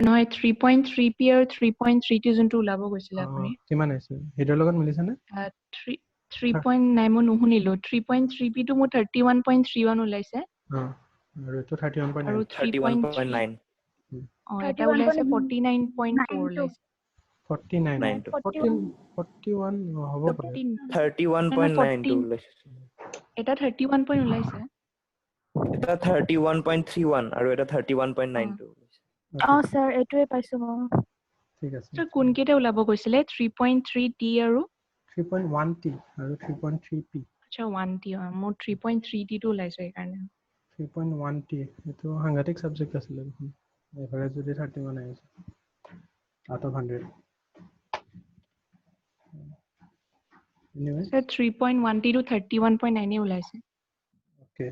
নহয় 3.3p আৰু 3.3t যোনটো ওলাব গৈছিলে আপুনি কিমান আছে হেডৰ লগত মিলিছে নে 3.9 মই নুশুনিলো 3.3p টো মোৰ 31.31 ওলাইছে আৰু এইটো 31.9 আৰু 31.9 এটা ওলাইছে 49.4 ওলাইছে 49 41 হ'ব পাৰে 31.9 টো ওলাইছে এটা 31 পইণ্ট ওলাইছে এটা 31.31 আৰু এটা 31.9 টো ওলাইছে স্যাৰ এটোৱে পাইছো মই ঠিক আছে স্যাৰ কোন কেইটা ওলাব গৈছিলে 3.3t আৰু 3.1t আৰু 3.3p আচ্ছা 1t মোৰ 3.3t টো ওলাইছে এইকাৰণে 3.1t এটো সাংঘাতিক সাবজেক্ট আছিল দেখোন এভাৰেজ যদি 31 আহিছে out of 100 anyway sir 3.1t টো 31.9 ওলাইছে ওকে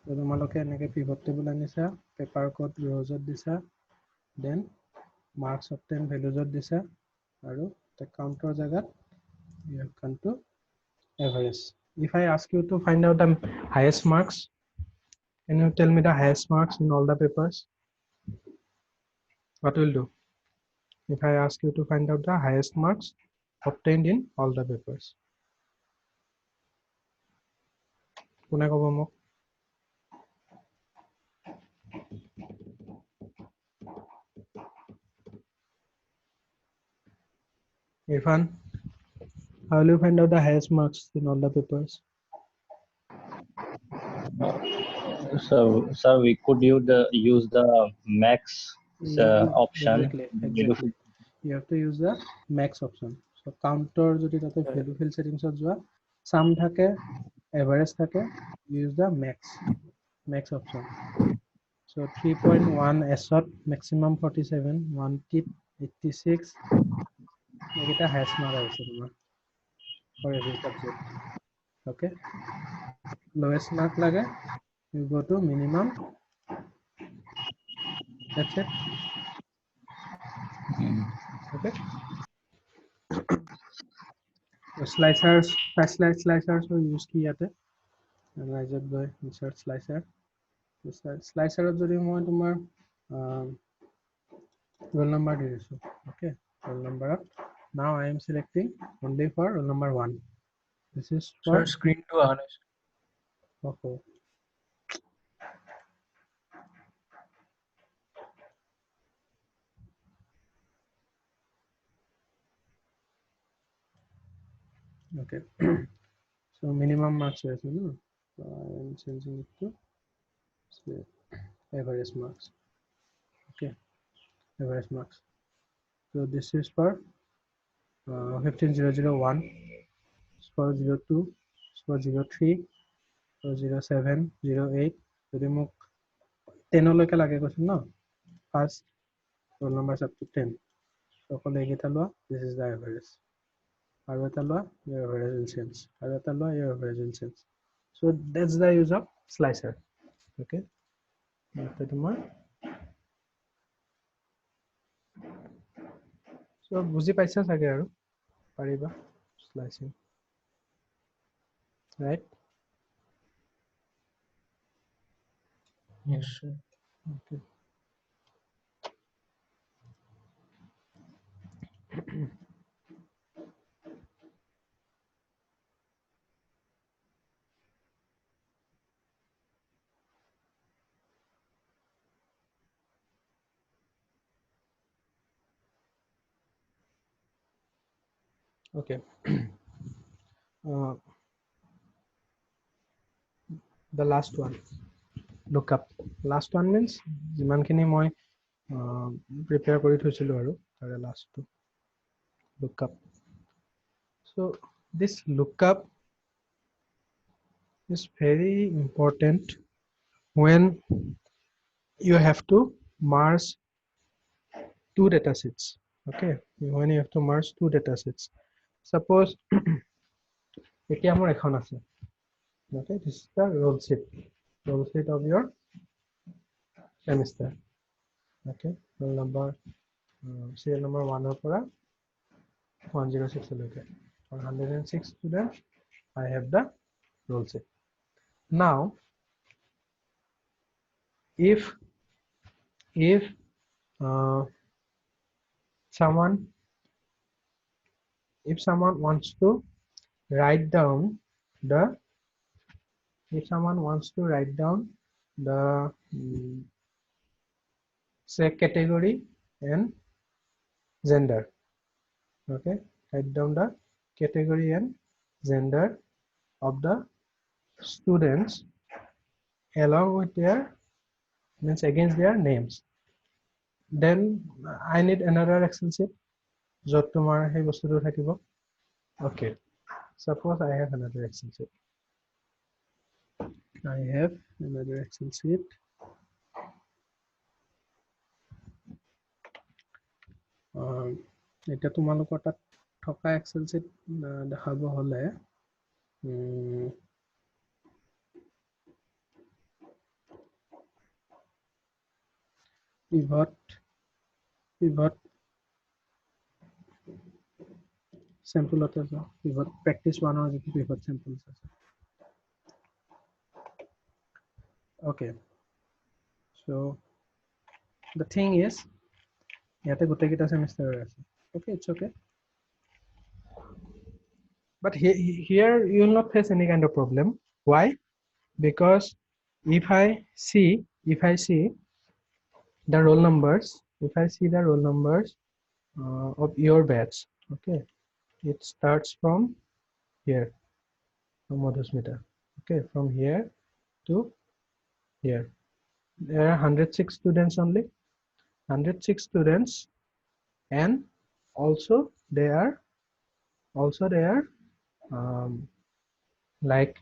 তো তোমালোকে এনেকৈ পিভট টেবল আনিছা পেপাৰ কোড ৰজত দিছা দেন মাৰ্কস অফ 10 ভ্যালুজত দিছা আৰু তে কাউন্টৰ জায়গাত you have come to average if I ask you to find out the highest marks can you tell me the highest marks in all the papers what will do if I ask you to find out the highest marks obtained in all the papers কোনে ক'ব মোক Irfan, how will you find out the highest marks in all the papers? So we could use the max option. Exactly. You have to use the max option. So counter যদি তাতে value fill settings ত যোৱা sum থাকে average থাকে use the max option. So 3.1 s to maximum 47 1t 86 এটা highest mark আহিছে তোমাৰ for every subject. Okay. Lowest mark লাগে you go to minimum. That's it. Okay. Slicers or use কি ইয়াতে ৰাইজত গৈ insert slicer slicer যদি মই তোমাৰ roll number দি দিছো okay roll number now I am selecting only for roll number 1 this is for sir screen to honest okay okay so minimum marks is no so I am changing it to say average marks okay average marks so this is for 15001 for 02 for 03 for 07 08 যদি মোক 10 লৈকে লাগে কৈছিল ন first roll number up to 10 সকলে এইকেইটা লোৱা this is the average আৰু এটা লোৱা your average will change আৰু এটা লোৱা your average will change so that's the use of slicer okay এটা তোমাৰ so বুজি পাইছা চাগে আৰু পাৰিবা slicing right yes sir okay okay the last one look up last one means jimankhini moi prepare kori thoisilu aru tare last to look up so this lookup is very important when you have to merge two data sets okay when you have to merge two data sets suppose etia amor ekhon ase okay this is the roll sheet of your semester okay roll number serial number 1 or pora 106 loke for 106 students I have the roll sheet now if someone, if someone wants to write down the, say category and gender, okay, write down the category and gender of the students along with their, means against their names, then I need another Excel sheet য'ত তোমাৰ সেই বস্তুটো থাকিব। Okay, suppose I have another Excel sheet. এতিয়া তোমালোকৰ তাত থকা Excel sheet দেখাব হলে pivot sample তে যাও, pivot practice 1 or pivot samples আছে। Okay, so the thing is ইয়াতে গোটেই কেইটা semester আছে। Okay, it's okay, but here you will not face any kind of problem. Why? Because if I see the roll numbers, of your batch, okay, it starts from here, from Madhusmita, okay, from here to here. There are 106 students only, 106 students, and also they are like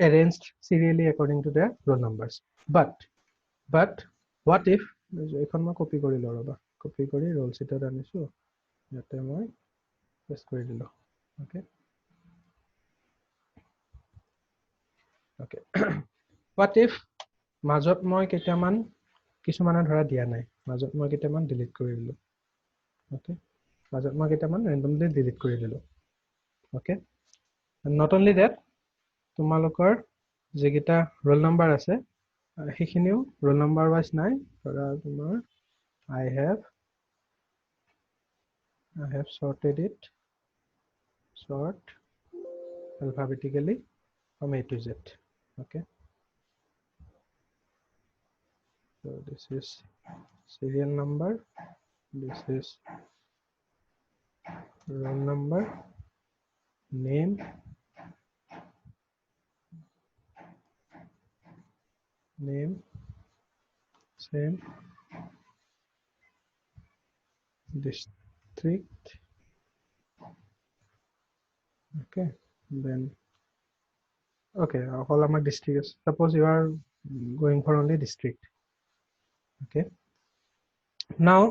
arranged serially according to their roll numbers. But what if এখন মই copy কৰি লওঁ ৰবা, copy কৰি roll sheet-ত আনিছো, ইয়াতে মই paste কৰি দিলো। Okay, what if মাজত মই কেইটামান কিছুমানে ধৰা দিয়া নাই, মাজত মই কেইটামান ডিলিট কৰি দিলো। Okay, মাজত মই কেইটামান randomly ডিলিট কৰি দিলো। Okay, and not only that, তোমালোকৰ যেগিটা roll number আছে সেইখিনিও roll number wise নাই, ধৰা তোমাৰ I have sorted it alphabetically from A to Z. Okay, so this is serial number, this is roll number, name, same, district, okay, then okay, all of my districts, suppose you are going for only district. Okay, now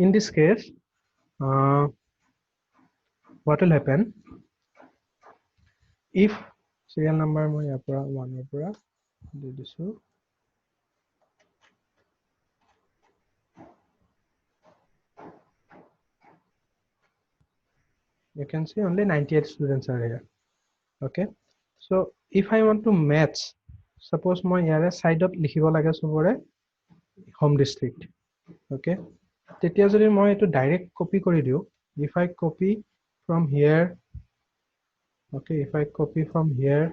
in this case what will happen if serial number মই ইয়াৰ পৰা 1 ৰ পৰা দি দিছো, you can see only 98 students are here. Okay, so if I want to match, suppose মই ইয়াৰে সাইডত লিখিব লাগে সবৰে হোম ডিস্ট্ৰিক্ট। Okay, তেতিয়া যদি মই এটো ডাইৰেক্ট কপি কৰি দিও, if I copy from here, okay, if I copy from here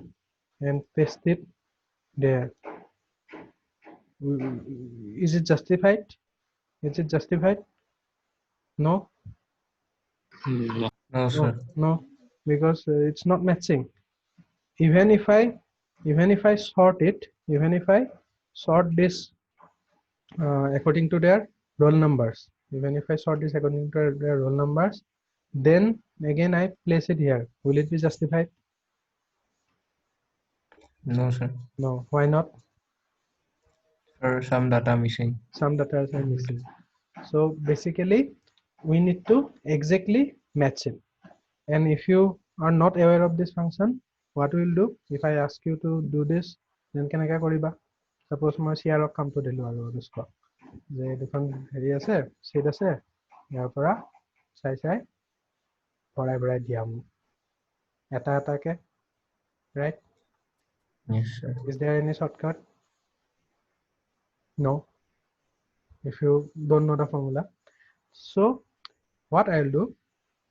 and paste it there, is it justified? No, sir. no, because it's not matching. Even if I sort it, even if I sort this according to their roll numbers, then again I place it here, will it be justified? No, sir. No. Why not? Sir, some data missing. Some data are missing. So basically we need to exactly match it. And if you are not aware of this function, what we will do, if I ask you to do this, then কেনেকা কৰিবা? Suppose মই CR কামটো দিলো আৰু অনুষ্ক যে দুখন হেৰি আছে, sheet আছে, ইয়াৰ পৰা চাই ভৰাই দিয়াম এটা এটাকে, right? Yes, sir. Is there any shortcut? No. if you don't know the formula. So what I'll do,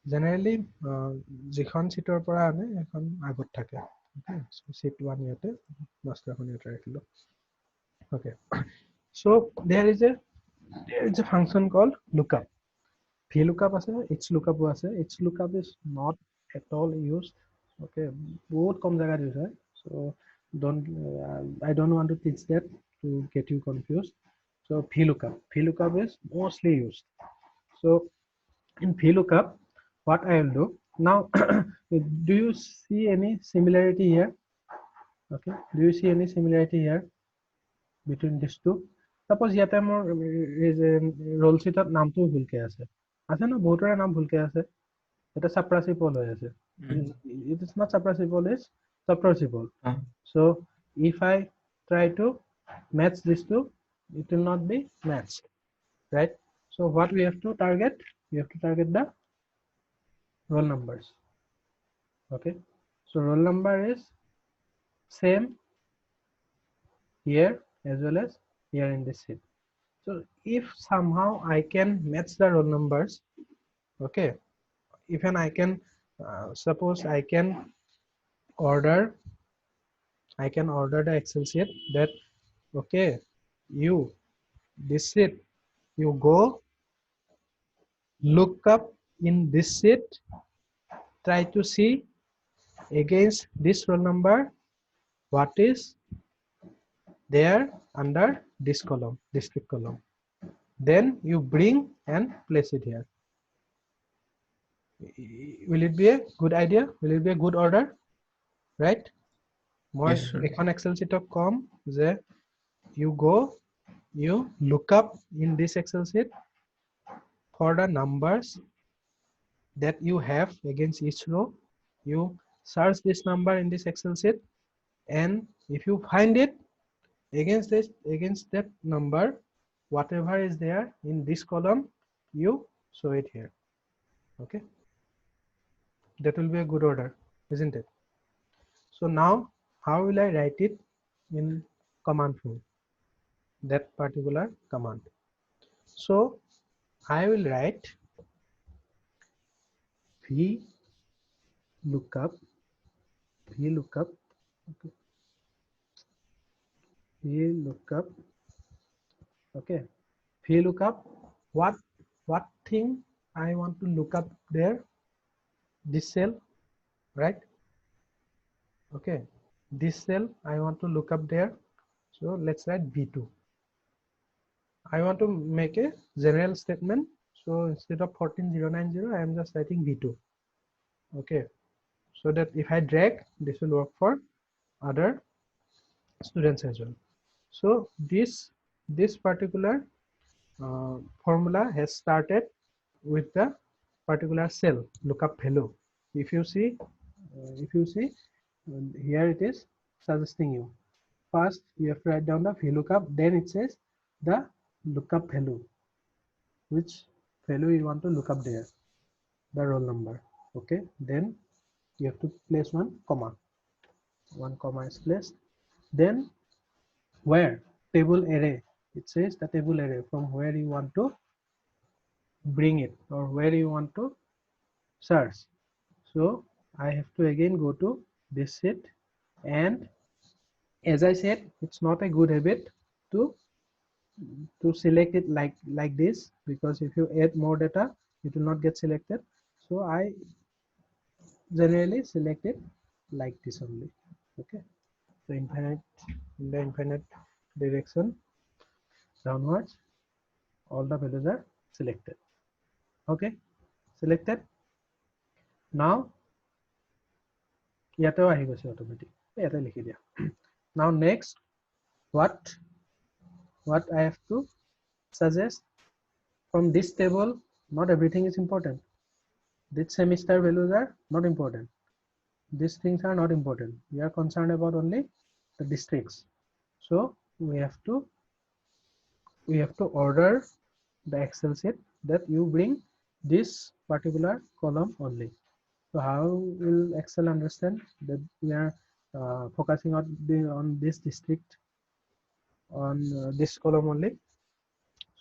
generally jikhon seator pora ane ekhon agot thake. Okay, so seat 1 yate master khon yate rakhilo. Okay, so there is a function called lookup. VLOOKUP ase, HLOOKUP ase. HLOOKUP is not at all used. Okay, both kom jaga use hai. So don't I don't want to teach that to get you confused. So VLOOKUP is mostly used. So in VLOOKUP, what I will do now, do you see any similarity here? Okay, do you see any similarity here between these two? Suppose yate more is roll sheet naam to bhul ke ase. Ase na voter naam bhul ke ase. It is suppressible hoye ase. It is not suppressible, it's suppressible. So if I try to match these two, it will not be matched, right? So what we have to target? We have to target the roll numbers. Okay, so roll number is same here as well as here in this sheet. So if somehow I can match the roll numbers, okay, even I can suppose I can order the Excel sheet that, okay, you this sheet, you go look up in this sheet, try to see against this roll number what is there under this column, district column. Then you bring and place it here. Will it be a good idea? Will it be a good order? Right? More Yes, sir. Excel sheet of com, you go, you look up in this Excel sheet for the numbers that you have against each row. You search this number in this Excel sheet, and if you find it against that number, whatever is there in this column, you show it here. Okay, that will be a good order, isn't it? So now how will I write it in command form, that particular command? So I will write VLOOKUP, okay, VLOOKUP, okay, VLOOKUP, what thing I want to look up there, this cell, right? Okay, this cell I want to look up there, so let's write V2. I want to make a general statement, so instead of 14090 I am just writing V2. Okay, so that if I drag, this will work for other students as well. So this particular formula has started with the particular cell lookup value. If you see here it is suggesting you first you have to write down the VLOOKUP, then it says the lookup value, which value you want to look up there, the roll number. Okay, then you have to place one comma is placed. Then where table array, it says the table array from where you want to bring it or where you want to search. So I have to again go to this sheet, and as I said, it's not a good habit to select it like this, because if you add more data it will not get selected. So I generally select it like this only. Okay, so in the infinite direction downwards, all the values are selected. Okay, selected. Now ইয়াতেও আহি গৈছে automatic, ইয়াতে লিখি দিয়া. Now next, what I have to suggest from this table, not everything is important. This semester values are not important. These things are not important. We are concerned about only the districts. So we have to order the Excel sheet that you bring this particular column only. So how will Excel understand that we are focusing on this district on this column only?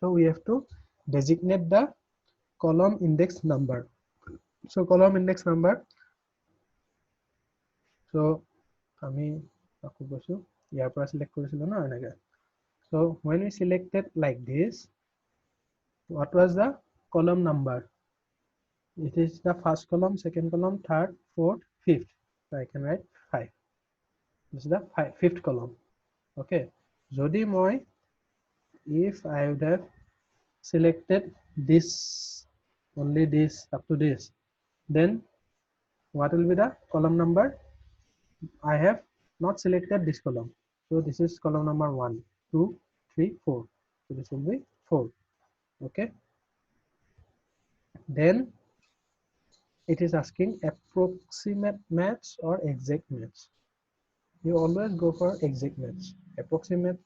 So we have to designate the column index number. So column index number. So আমি আকৌ কৈছো ইয়াৰ পৰা select কৰিছিলো না এনেকৈ. So when we selected like this, what was the column number? It is the first column, second column, third, fourth, fifth. So I can write 5. This is the fifth column. Okay. Jodi moi, if I would have selected this, only this up to this, then what will be the column number? I have not selected this column. So this is column number 1, 2, 3, 4. So this will be 4. Okay. Then it is asking approximate match or exact match. You always go for exact match. Approximate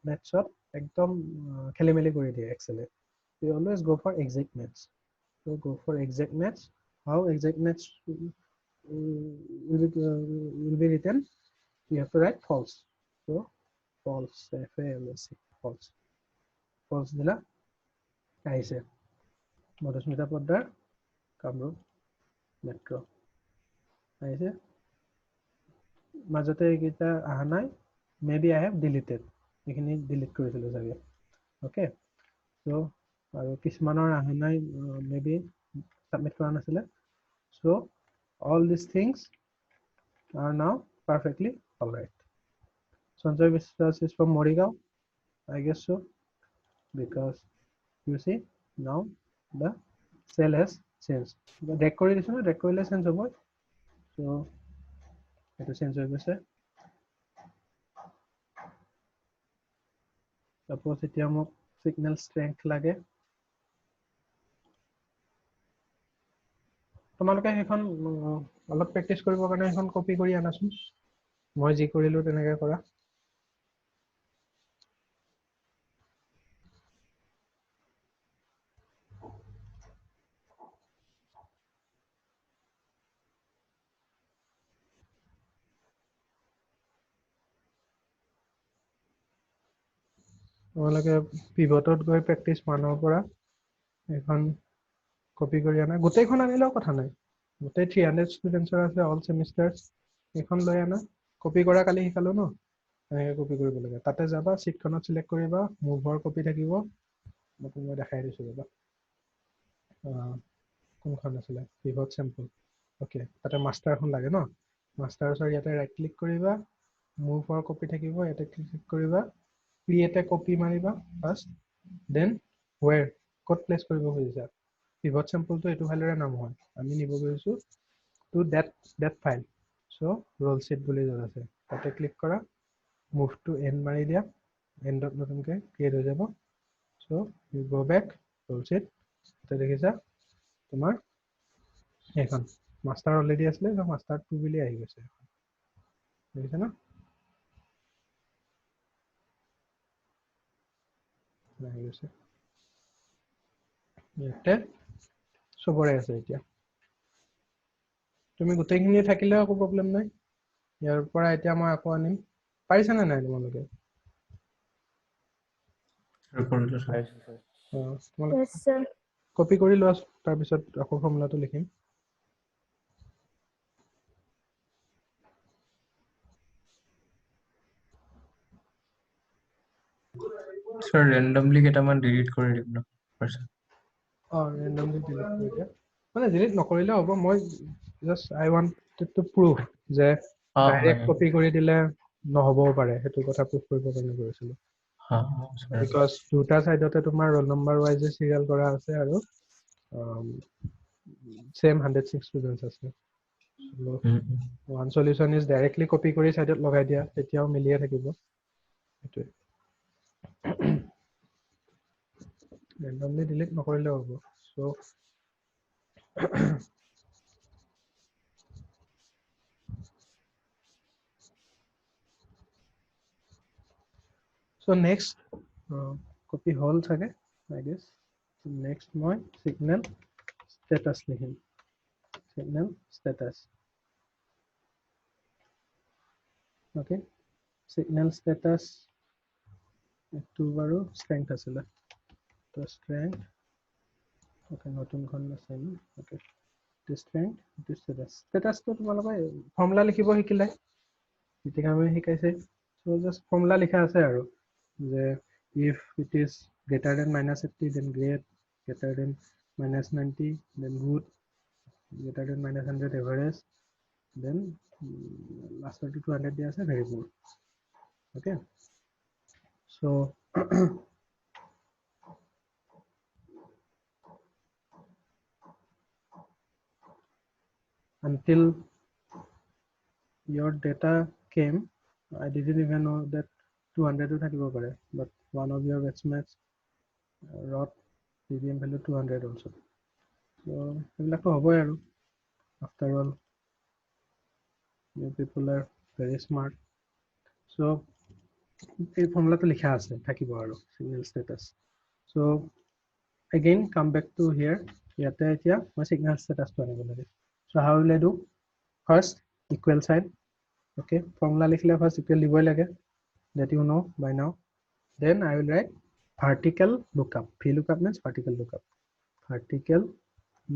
match or ekdom kheli meli kori diye Excel. You always go for exact match. So go for exact match. How exact match will be written? You have to write false. So false, FALSE, false. False dila aise. Madhusmita Poddar, Kamrup Metro. Aise. মাজতে এইকেইটা আহা নাই, maybe I have deleted. এইখিনি delete কৰিছিলো চাগে. Okay. So আৰু কিছুমানৰ আহা নাই, maybe submit কৰা নাছিলে. So all these things are now perfectly all right. Sanjay Vishwas is from Morigao, I guess so, because you see now the cell has changed. The decoration change over. So it is change over. Suppose it is signal strength lage. তোমালোকে এখন অলপ practice কৰিবৰ কাৰণে এখন copy কৰি আনাচোন মই যি কৰিলো তেনেকৈ কৰা তোমালোকে পিভটত গৈ প্ৰেক্টিস মানৰ পৰা এখন কপি কৰি আনা গোটেইখন আনিলেও কথা নাই গোটেই 300 ষ্টুডেন্টছৰ আছে অল সেমিষ্টাৰছ এখন লৈ আনা কপি কৰা কালি শিকালো ন এনেকৈ কপি কৰিব লাগে তাতে যাবা শীটখনত সিলেক্ট কৰিবা মুভৰ কপি থাকিব মই দেখাই দিছো ৰবা কোনখন আছিল পিভট স্যাম্পল ওকে তাতে মাষ্টাৰখন লাগে ন মাষ্টাৰছৰ ইয়াতে ৰাইট ক্লিক কৰিবা মুভৰ কপি থাকিব ইয়াতে ক্লিক কৰিবা create a copy মাৰিবা first then where ক'ত প্লেস কৰিব খুজিছা pivot sample to etu file নাম হয় আমি নিব গৈছো to that file so roll sheet বুলি যত আছে তাতে ক্লিক কৰা move to end মাৰি দিয়া end ত নতুনকে ক্ৰিয়েট হৈ যাব so you go back roll sheet তাতে দেখিছা তোমাৰ এখন মাষ্টাৰ অলৰেডি আছিল so master 2 বুলি আহি গৈছে দেখিছা না আহি গৈছে ইয়াতে সবৰে আছে এতিয়া তুমি গোটেইখিনি থাকিলে একো প্ৰবলেম নাই ইয়াৰ পৰা এতিয়া মই আকৌ আনিম পাৰিছা না নাই তোমালোকে Yes, sir. কপি কৰি লোৱা তাৰ পিছত আকৌ ফৰ্মুলাটো লিখিম Sir, randomly কেইটামান delete কৰি দিম ন person. randomly delete কৰি দিয়া মানে delete নকৰিলে হ'ব মই just I wanted to prove যে ডাইৰেক্ট কপি কৰি দিলে নহবও পাৰে সেইটো কথা প্ৰুফ কৰিব কাৰণে কৰিছিলো because দুটা সাইডতে তোমাৰ roll number wise serial কৰা আছে আৰু same 106 students আছে so one solution is directly copy কৰি সাইডত লগাই দিয়া তেতিয়াও মিলিয়ে থাকিব এটো randomly delete নকৰিলে হ'ব so so next copy hall থাকে I guess next মই signal status লিখিম signal status okay signal status এটো বাৰু strength আছিল to strength. Okay, নতুন খন আছে নি? Okay. This strength, this status. Status তো তোমালোকে ফৰ্মুলা লিখিব শিকিলে। এতিয়া আমি শিকাইছে। So just ফৰ্মুলা লিখা আছে আৰু যে if it is greater than -80 then great, greater than -90 then good, greater than -100 average, then last to 200 dia ase very good. Okay, so until your data came, I didn't even know that 200 to thakibo pare, but one of your batchmates wrote CVM value 200 also. So ebilak to hoboy aru. After all, you people are very smart. So এই formula to likha ase thakibo aru signal status. So again come back to here. Yate etia moi signal status to anibo lage. So how will I do? First equal sign. Okay, formula likhile first equal liboy lage, that you know by now. Then I will write vertical lookup. VLOOKUP means vertical lookup. Vertical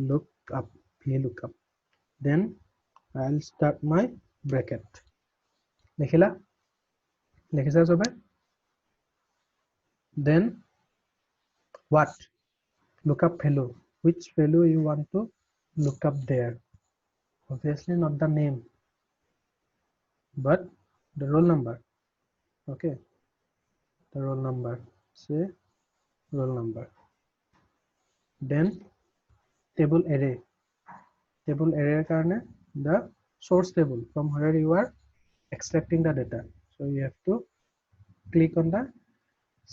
lookup, VLOOKUP. Then I'll start my bracket. Likhila? Likhisa sobe? Then what? Lookup value. Which value you want to look up there? Obviously not the name, but the roll number. Okay, the roll number. Say roll number. Then table array. Table array karne the source table from where you are extracting the data. So you have to click on the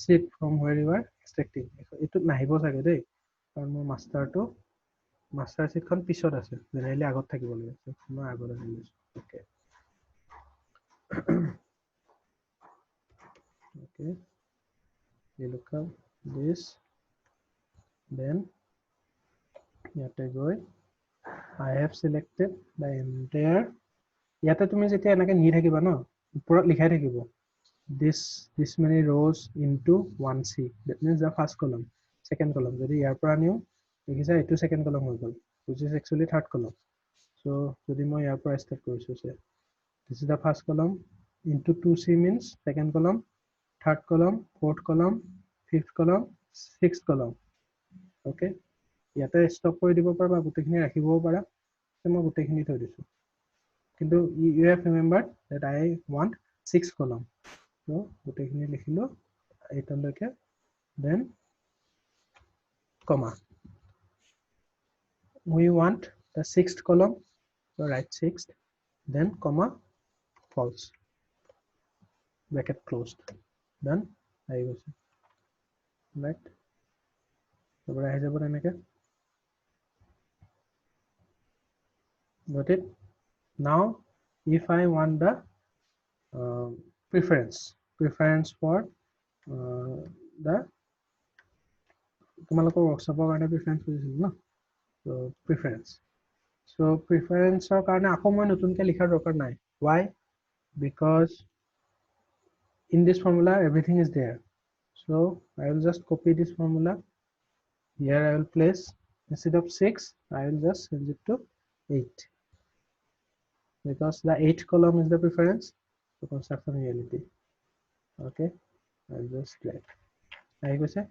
sheet from where you are extracting. Itu nahibo sage dei, karon mo master sheet kon pisot ase, generally agot thakibo lage. So mo agot ase. Okay. Okay, you look up this, then yate goi I have selected the entire. Yate tumi jetia enake ni thakiba no, upor likhai thakibo this many rows into 1C. That means the first column, second column. Jodi yar pora niu likhisa etu second column hoy gol, which is actually third column. So jodi moi yar pora start korisu se this is the first column, into 2C means second column, third column, fourth column, fifth column, sixth column. Okay, yate stop kori dibo para ba gutekhini rakhibo para, so moi gutekhini thoi disu. Kintu you have remembered that I want 6 column. So gutekhini likhilo etonleke, then comma. We want the 6th column, so write 6th, then comma false, bracket closed. Done. I go right. So I have got it. Now if I want the preference for the তোমালোকৰ workshop কাৰণে preference কৰিছিল ন, so preference. So preference ৰ কাৰণে আকৌ মই নতুনকে লিখাৰ দৰকাৰ নাই. Why? Because in this formula everything is there. So I will just copy this formula. Here I will place, instead of 6 I will just change it to 8, because the 8th column is the preference to construction reality. Okay, I will just drag. I go say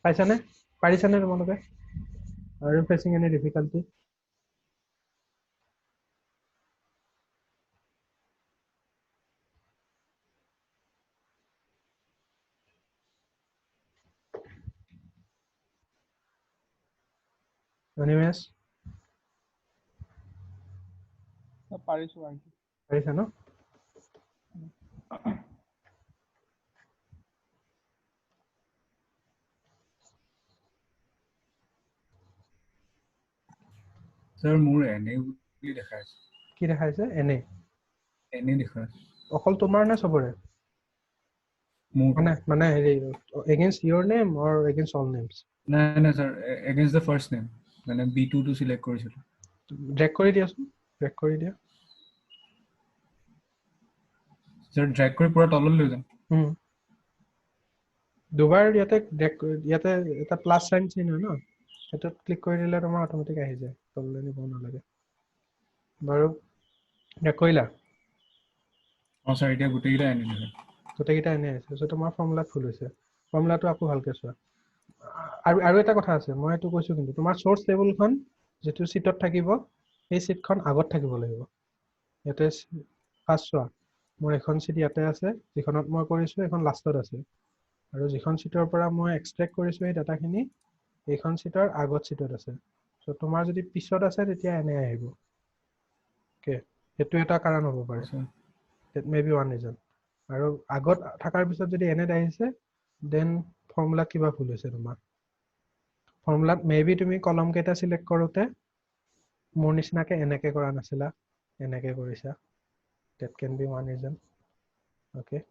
paisane parisane tomaloke, are you facing any difficulty? Anyways, পাৰিছা ন? Sir, মোৰ এনে বুলি দেখাইছে। কি দেখাইছে? এনে দেখাইছে। অকল তোমাৰ নে সবৰে? মানে হেৰি against your name or against all names? নাই sir, against the first name, মানে B2 to select কৰিছিল। ড্ৰেগ কৰি দিয়াচোন, ড্ৰেগ কৰি দিয়া। Sir, drag কৰি পুৰা তললৈ লৈ যাম। দুবাৰ ইয়াতে এটা প্লাস সাইন চিন হয় ন এটাত ক্লিক কৰি দিলে তোমাৰ অটোমেটিক আহি যায় তললৈ নিব নালাগে বাৰু এটা কইলা স্যাৰ এটা গোটেইটা আনি দিলে গোটেইকেইটা এনে আছে সো তোমাৰ ফৰ্মুলা ফুল হৈছে ফৰ্মুলাটো আকৌ ভালকে চোৱা আৰু এটা কথা আছে মই এইটো কৈছো কিন্তু তোমাৰ সোর্স টেবুলখন যেটো সিটত থাকিব এই সিটখন আগত থাকিব লাগিব ইয়াতে ফাৰ্ষ্ট চোৱা মোৰ এখন সিট ইয়াতে আছে যিখনত মই কৰিছো এখন লাষ্টত আছে আৰু যিখন সিটৰ পৰা মই এক্সট্ৰেক্ট কৰিছো এই ডাটাখিনি এইখন সিটৰ আগত সিটত আছে সো তোমাৰ যদি পিছত আছে তেতিয়া এনে আহিব ওকে হেতু এটা কাৰণ হ'ব পাৰে that may be one reason আৰু আগত থাকাৰ পিছত যদি এনে আহিছে দেন ফৰ্মুলা কিবা ভুল হৈছে তোমাৰ ফৰ্মুলাত মেবি তুমি কলম কেইটা সিলেক্ট কৰোতে মোৰ নিচিনাকে এনেকে কৰা নাছিলা এনেকে কৰিছা that can be one reason okay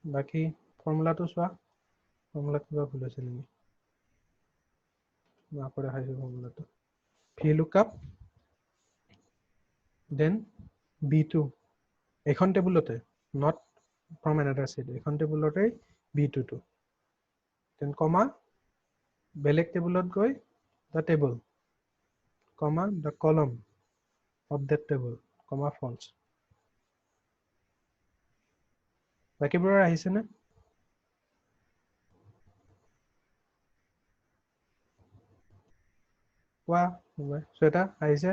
বাকি ফৰ্মুলাটো চোৱা ফৰ্মুলাত কিবা ভুল হৈছে নেকি মই আকৌ দেখাইছো ফৰ্মুলাটো VLOOKUP then B2 এখন টেবুলতে not from another sheet এখন টেবুলতে B2 to then comma বেলেগ টেবুলত গৈ the table comma the column of that table comma false বাকিবোৰৰ আহিছে নে কোৱা শ্বেতা আহিছে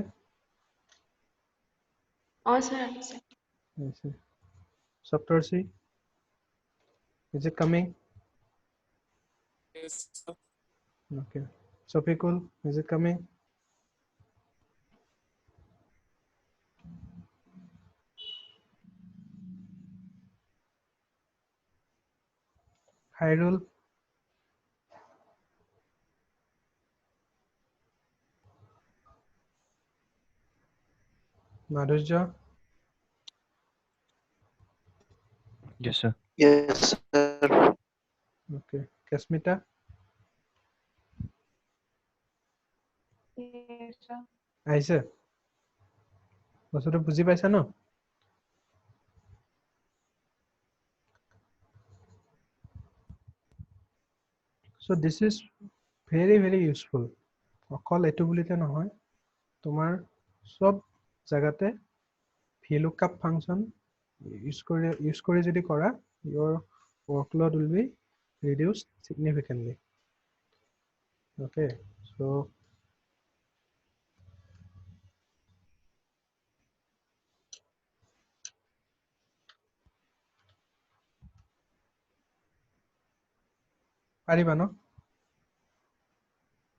sir আহিছে আহিছে Saptarshi is it coming yes okay Sofikul is it coming Hairul Madhurya Yes, sir. Yes, sir. okay Kasmita yes sir আহিছে বস্তুটো বুজি পাইছা ন so this is very useful অকল এটো বুলিতে নহয় তোমাৰ সব জায়গাতে VLOOKUP function use কৰি যদি কৰা your workload will be reduced significantly okay so পাৰিবা ন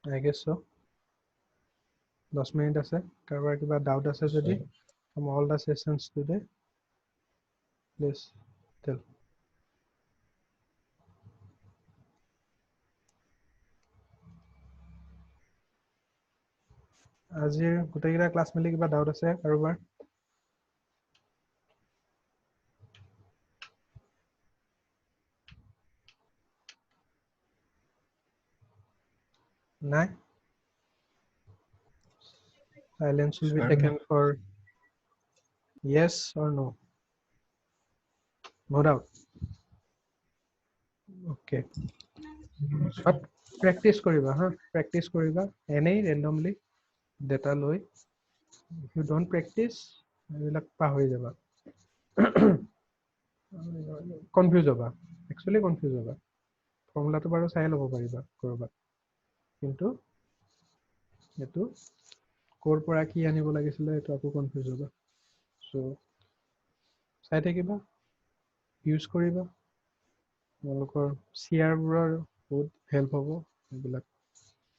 I guess so 10 মিনিট আছে কাৰোবাৰ কিবা ডাউট আছে যদি from all the sessions today please tell আজিৰ গোটেইকেইটা ক্লাছ মিলি কিবা ডাউট আছে কাৰোবাৰ নাই silence will be Sure. taken for yes or no no doubt okay but practice কৰিবা হা practice কৰিবা এনেই randomly data লৈ if you don't practice এইবিলাক পাহৰি যাবা confuse হবা actually confuse হবা ফৰ্মুলাটো বাৰু চাই ল'ব পাৰিবা কৰবাত কিন্তু এটো কৰ পৰা কি আনিব লাগিছিলে এটো আকৌ কনফিউজ হবা সো চাই থাকিবা ইউজ কৰিবা তোমালোকৰ CR বোৰৰ বহুত হেল্প হ'ব এইবিলাক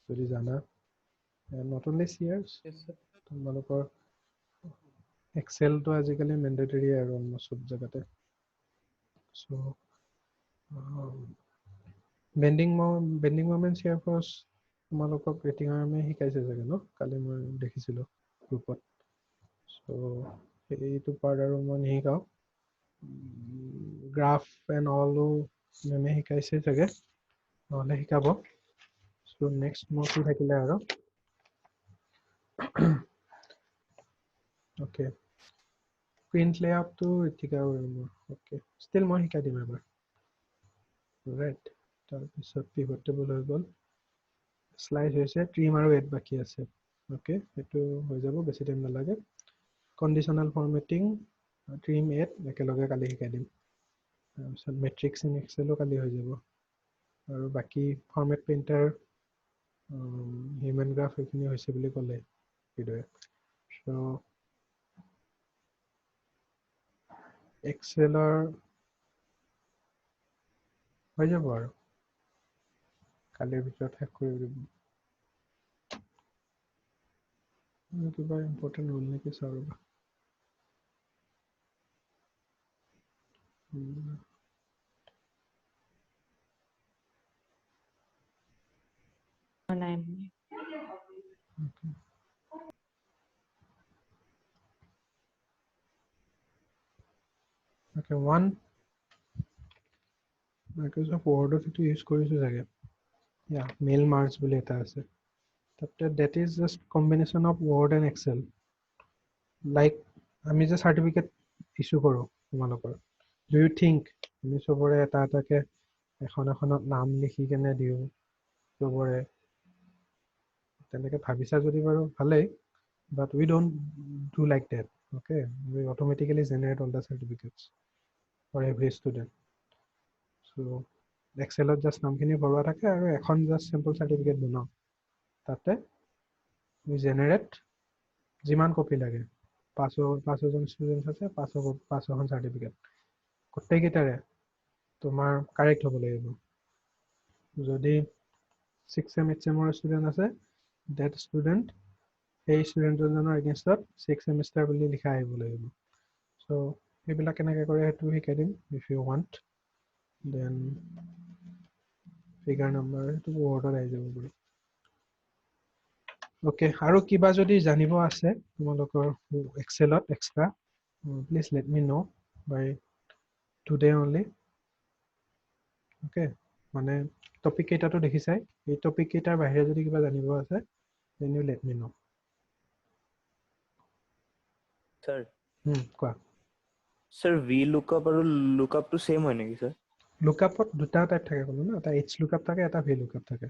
যদি জানা not only CRs তোমালোকৰ Excel তো আজিকালি mandatory আৰু almost সব জায়গাতে so bending moment share force তোমালোকক ৰেটিং আৰ্মে শিকাইছে চাগে ন কালি মই দেখিছিলো গ্ৰুপত সো এইটো পাৰ্ট আৰু মই নিশিকাও গ্ৰাফ এণ্ড অলও মেমে শিকাইছে চাগে নহলে শিকাব সো নেক্সট মোৰ কি থাকিলে আৰু okay প্ৰিন্ট লেআউটটো ঠিক আছে মোৰ ওকে ষ্টিল মই শিকাই দিম এবাৰ ৰাইট তাৰপিছত পিভট টেবল হৈ গ'ল স্লাইড হৈছে ট্ৰিম আৰু এড বাকি আছে ওকে সেইটো হৈ যাব বেছি টাইম নালাগে কণ্ডিশ্যনেল ফৰমেটিং ট্ৰিম এড একেলগে কালি শিকাই দিম তাৰপিছত মেট্ৰিক্স ইন এক্সেলো কালি হৈ যাব আৰু বাকি ফৰমেট প্ৰিণ্টাৰ হিউমেন গ্ৰাফ এইখিনি হৈছে বুলি ক'লে ভিডিঅ'য়ে চ' এক্সেলৰ হৈ যাব আৰু কালিৰ ভিতৰত শেষ কৰি দিব কিবা ইম্পৰ্টেণ্ট হ'ল নেকি চাওঁ ৰ'বা নাই Okay, one Microsoft Word of it use কৰিছো চাগে yeah mail marks বুলি এটা আছে তাতে that is just combination of Word and Excel like আমি যে certificate issue কৰো তোমালোকৰ do you think আমি সবৰে এটা এটাকে এখনত নাম লিখি কেনে দিও সবৰে তেনেকে ভাবিছা যদি বাৰু ভালেই but we don't do like that okay we automatically generate all the certificates for every student so Excelত just নামখিনি ভৰোৱা থাকে আৰু এখন just simple certificate বনাও তাতে we generate যিমান কপি লাগে 500 জন ষ্টুডেন্ট আছে 500খন certificate গোটেইকেইটাৰে তোমাৰ কাৰেক্ট হ'ব লাগিব যদি 6 sem 8 semৰ ষ্টুডেন্ট আছে that student এই ষ্টুডেন্টজনৰ এগেইনষ্টত 6 semester বুলি লিখা আহিব লাগিব so এইবিলাক কেনেকৈ কৰে সেইটো শিকাই দিম if you want then figure number to order আহি যাব বাৰু okay আৰু কিবা যদি জানিব আছে তোমালোকৰ এক্সেলত extra please let me know by today only okay মানে টপিক কেইটাটো দেখিছাই এই টপিক কেইটাৰ বাহিৰে যদি কিবা জানিব আছে then you let me know sir কোৱা sir VLOOKUP আৰু lookup to same হয় নেকি sir লুকআপত দুটা টাইপ থাকে ক'লো না এটা এইচ লুকআপ থাকে এটা ভি লুকআপ থাকে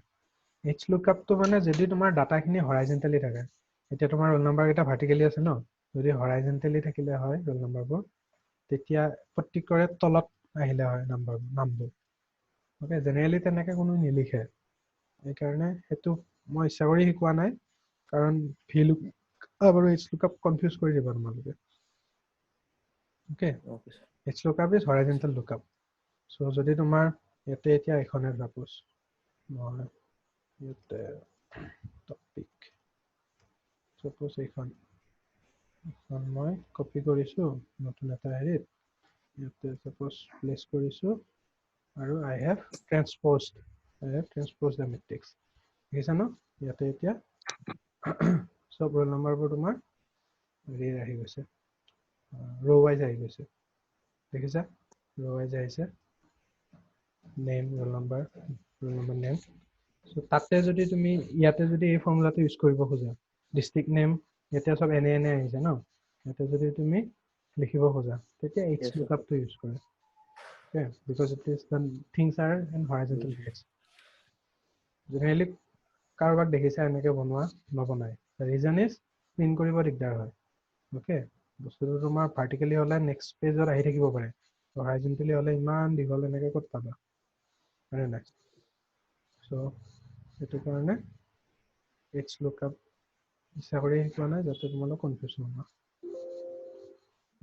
এইচ লুকআপটো মানে যদি তোমাৰ ডাটাখিনি হৰাইজেন্টালি থাকে এতিয়া তোমাৰ ৰোল নাম্বাৰ এটা ভাৰ্টিকেলি আছে ন যদি হৰাইজেন্টালি থাকিলে হয় ৰোল নাম্বাৰবোৰ তেতিয়া প্ৰত্যেকৰে তলত আহিলে হয় নামবোৰ ওকে জেনেৰেলি তেনেকৈ কোনো নিলিখে এইকাৰণে সেইটো মই ইচ্ছা কৰি শিকোৱা নাই কাৰণ ভি লুকআপ আৰু এইচ লুকআপ কনফিউজ কৰি দিব তোমালোকে okay okay sir H lookup is horizontal lookup so যদি তোমাৰ ইয়াতে এতিয়া এখনে সাপোজ মই ইয়াতে টপিক সাপোজ এখন মই কপি কৰিছো নতুন এটা হেৰিত ইয়াতে সাপোজ প্লেস কৰিছো আৰু I have transposed the matrix দেখিছা ন ইয়াতে এতিয়া সব ৰোল নম্বৰবোৰ তোমাৰ হেৰি আহি গৈছে ৰো ওয়াইজ আহি গৈছে দেখিছা ৰো ওয়াইজ আহিছে name roll number name so তাতে যদি তুমি ইয়াতে যদি এই ফৰ্মুলাটো ইউজ কৰিব খোজা ডিস্ট্ৰিক্ট নেম এতিয়া সব এনে আহিছে ন ইয়াতে যদি তুমি লিখিব খোজা তেতিয়া Yes, h sir. lookup টো ইউজ কৰে okay because it is the things are in horizontal place generally কাৰোবাক দেখিছা এনেকে বনোৱা নবনাই the reason is প্ৰিন্ট কৰিব দিগদাৰ হয় okay বস্তুটো তোমাৰ ভাৰ্টিকেলি হলে নেক্সট পেজত আহি থাকিব পাৰে হৰাইজেন্টালি হলে ইমান দীঘল এনেকে ক'ত পাবা হয় না সো এটো কাৰণে h lookup ইচ্ছা কৰি শিকোৱা নাই যাতে তোমালোক কনফিউজ নহয়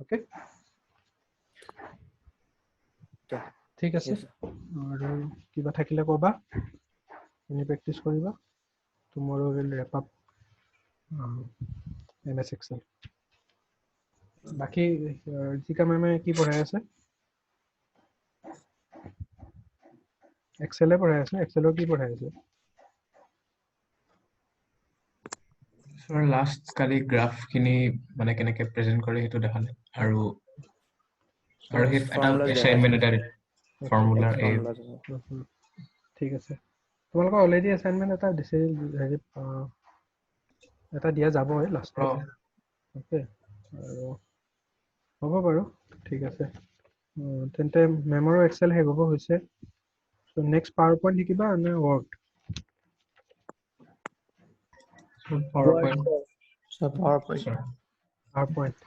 ওকে ঠিক আছে Yes, sir. আৰু কিবা থাকিলে ক'বা তুমি প্ৰেক্টিছ কৰিবা tomorrow will wrap up MS Excel বাকি জিকা মেমে কি পঢ়াই আছে এক্সেলে পঢ়াই আছে এক্সেলৰ কি পঢ়াই আছে Sir, last কালি গ্ৰাফ খিনি মানে কেনেকে প্ৰেজেন্ট কৰে সেইটো দেখালে আৰু সেই এটা Formulas assignment এটা ফৰ্মুলা এই formulas আছে। ঠিক আছে তোমালোকৰ অলৰেডি অ্যাসাইনমেন্ট এটা দিছে হেৰি এটা দিয়া যাবই লাষ্টত অ, ওকে আৰু হ'ব বাৰু ঠিক আছে তেন্তে মেমৰো এক্সেল শেষ হ'ব হৈছে চ' নেক্সট পাৱাৰ পইণ্ট শিকিবা নে word PowerPoint, PowerPoint. sir. Power point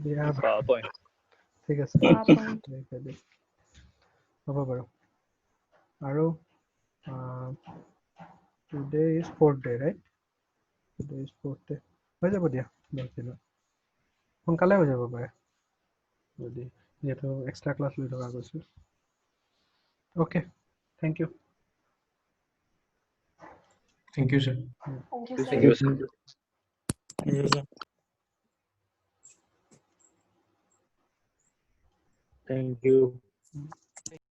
দিয়া PowerPoint. ঠিক আছে PowerPoint. হ'ব বাৰু আৰু today is 4th day right today is 4th day হৈ যাব দিয়া 10 দিনত সোনকালে হৈ যাব পাৰে যদি যিহেতু এক্সট্ৰা ক্লাছ লৈ থকা গৈছে okay thank you Thank you, sir. Thank you, sir. Thank you.